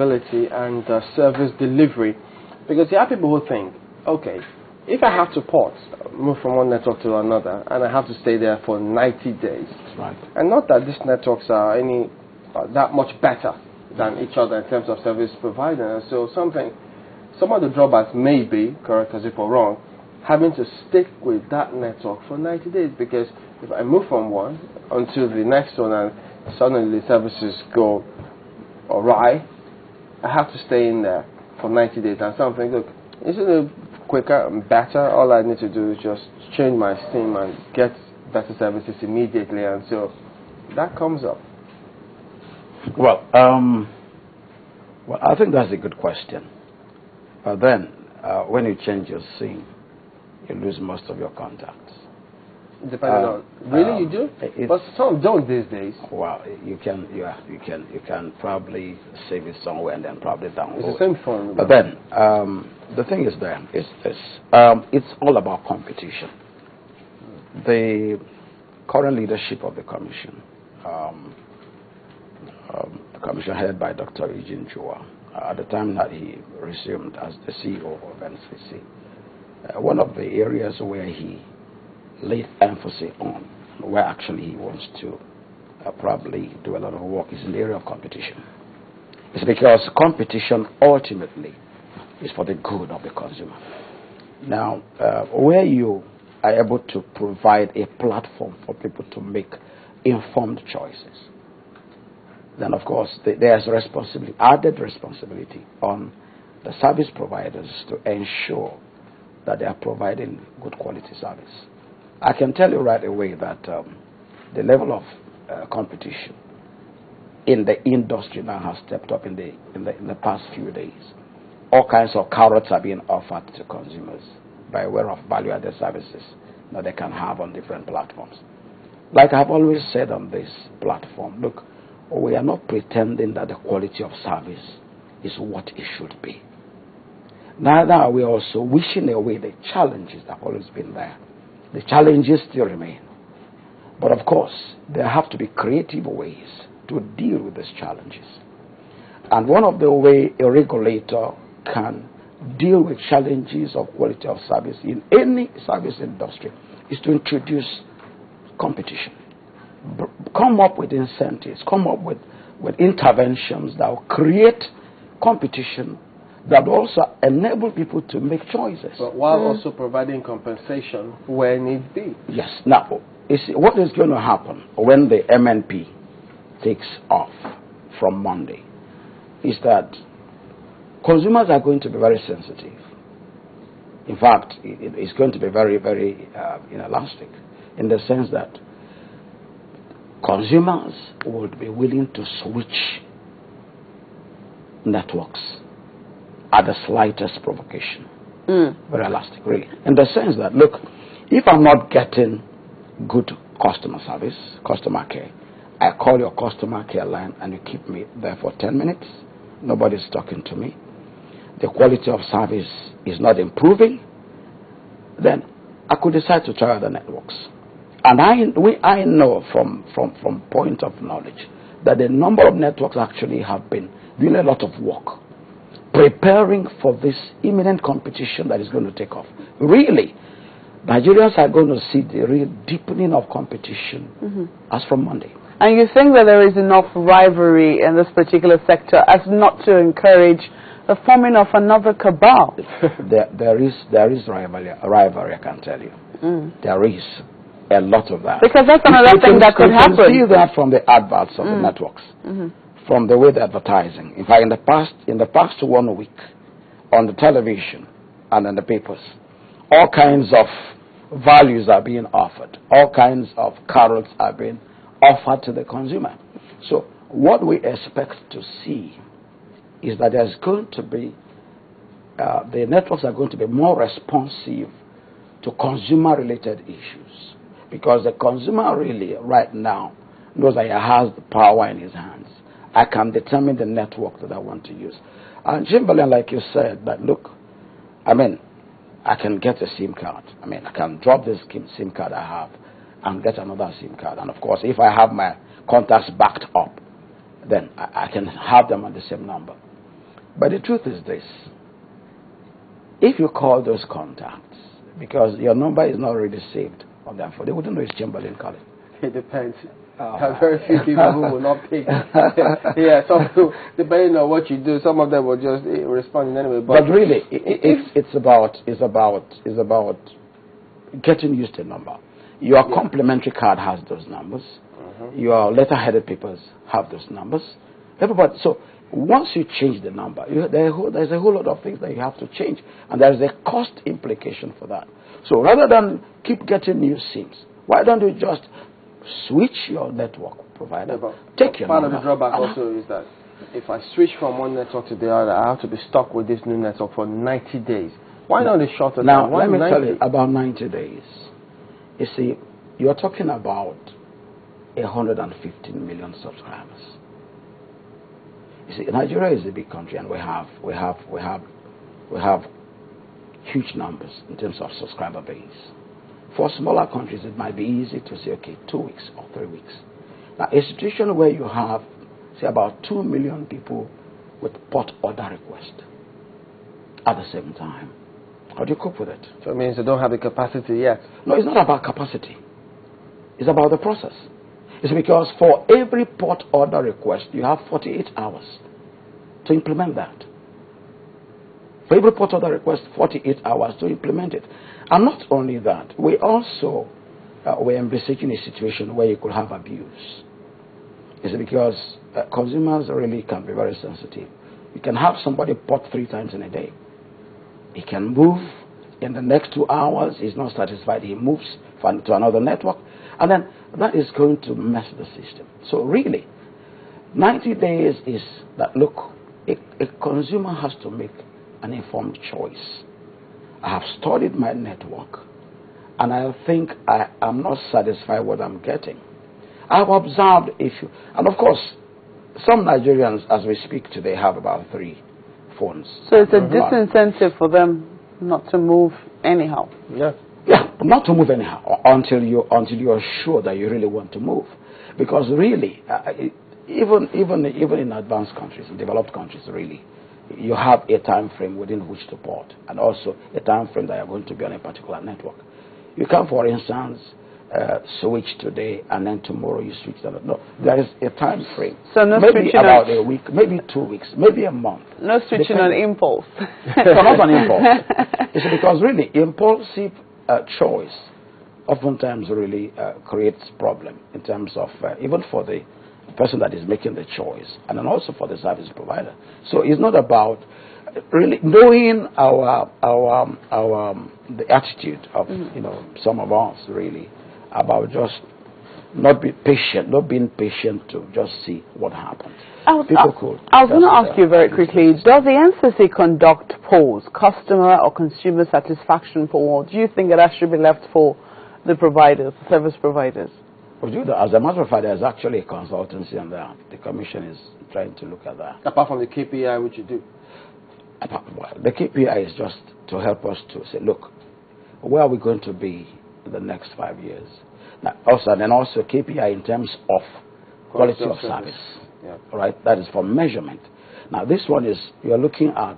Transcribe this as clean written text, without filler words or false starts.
reliability and service delivery. Because there are people who think, okay, if I have to move from one network to another, and I have to stay there for 90 days, that's right. And not that these networks are that much better than each other in terms of service provider. So some of the drawbacks may be, correct us if we're wrong, having to stick with that network for 90 days, because if I move from one onto the next one and suddenly the services go awry, I have to stay in there for 90 days. And something, look, isn't it quicker and better? All I need to do is just change my SIM and get better services immediately. And so that comes up. Well, I think that's a good question. But then, when you change your SIM, you lose most of your contacts. Depending on really, you do, but some don't these days. Well, you can probably save it somewhere and then probably download. It's the same phone. But then the thing is, there it's all about competition. The current leadership of the commission, the commission headed by Dr. Eugene Chua, at the time that he resumed as the CEO of NCC, one of the areas where he laid emphasis on, where actually he wants to probably do a lot of work, is in the area of competition. It's because competition ultimately is for the good of the consumer. Now, where you are able to provide a platform for people to make informed choices, then of course there's added responsibility on the service providers to ensure that they are providing good quality service. I can tell you right away that the level of competition in the industry now has stepped up in the past few days. All kinds of carrots are being offered to consumers by way of value-added services that they can have on different platforms. Like I've always said on this platform, look, we are not pretending that the quality of service is what it should be. Neither are we also wishing away the challenges that have always been there. The challenges still remain. But of course, there have to be creative ways to deal with these challenges. And one of the ways a regulator can deal with challenges of quality of service in any service industry is to introduce competition. Come up with incentives, come up with interventions that will create competition that will also enable people to make choices. But while also providing compensation where need be. Yes. Now, you see, what is going to happen when the MNP takes off from Monday is that consumers are going to be very sensitive. In fact, it's going to be very, very inelastic, in the sense that consumers would be willing to switch networks at the slightest provocation. Very elastic, really. In the sense that, look, if I'm not getting good customer service, customer care, I call your customer care line and you keep me there for 10 minutes, nobody's talking to me, the quality of service is not improving, then I could decide to try other networks. And I know from point of knowledge that the number of networks actually have been doing a lot of work preparing for this imminent competition that is going to take off. Really, Nigerians are going to see the real deepening of competition as from Monday. And you think that there is enough rivalry in this particular sector as not to encourage the forming of another cabal? there is rivalry, I can tell you. There is a lot of that. Because that's another thing that could happen. You can see that from the adverts of the networks, from the way they're advertising. In fact, in the past 1 week, on the television and in the papers, all kinds of values are being offered. All kinds of carrots are being offered to the consumer. So what we expect to see is that there's going to be, the networks are going to be more responsive to consumer-related issues. Because the consumer really, right now, knows that he has the power in his hands. I can determine the network that I want to use. And Chamberlain, like you said, that look, I can get a SIM card. I can drop this SIM card I have and get another SIM card. And of course, if I have my contacts backed up, then I can have them on the same number. But the truth is this. If you call those contacts, because your number is not already saved on them, they wouldn't know it's Chamberlain calling. It depends. There are very few people who will not pick. Yeah, some people, depending on what you do, some of them will just respond in any way. But really, it's about getting used to a number. Your complimentary card has those numbers. Your letter-headed papers have those numbers. Everybody. So once you change the number, there's a whole lot of things that you have to change, and there's a cost implication for that. So rather than keep getting new SIMs, why don't you just switch your network provider? Take your part number. of the drawback also is that if I switch from one network to the other, I have to be stuck with this new network for 90 days. Why not the shorter Now, time? let me tell you about 90 days. You see, you're talking about 115 million subscribers. You see, Nigeria is a big country, and we have huge numbers in terms of subscriber base. For smaller countries, it might be easy to say, okay, 2 weeks or 3 weeks. Now, a situation where you have, say, about 2 million people with port order request at the same time, how do you cope with it? So it means they don't have the capacity yet. No, it's not about capacity. It's about the process. It's because for every port order request, you have 48 hours to implement that. For every port order request, 48 hours to implement it. And not only that, we also were envisaging a situation where you could have abuse. It's because consumers really can be very sensitive. You can have somebody port 3 times in a day. He can move in the next 2 hours. He's not satisfied. He moves to another network. And then that is going to mess the system. So really, 90 days is that, look, a consumer has to make an informed choice. I have studied my network, and I think I am not satisfied with what I'm getting. I have observed issue. And of course, some Nigerians, as we speak today, have about 3 phones. So it's a disincentive for them not to move anyhow. Yeah. Yeah, not to move anyhow until you're sure that you really want to move, because really, even in advanced countries, in developed countries, really, you have a time frame within which to port, and also a time frame that you're going to be on a particular network. You can, for instance, switch today and then tomorrow you switch to another. No, there is a time frame. So no maybe switching about a week, maybe 2 weeks, maybe a month. No switching on impulse. So not on impulse. It's because really impulsive choice oftentimes really creates problem in terms of even for the person that is making the choice, and then also for the service provider. So it's not about really knowing the attitude of some of us really about just not being patient to just see what happens. I was going to ask you very quickly, does the NCC conduct polls, customer or consumer satisfaction poll, or do you think that should be left for the providers, service providers? We do that. As a matter of fact, there's actually a consultancy on that. The commission is trying to look at that. Apart from the KPI, which you do? The KPI is just to help us to say, look, where are we going to be in the next 5 years? Now, also KPI in terms of quality of service. Yeah. Right? That is for measurement. Now, this one is, you're looking at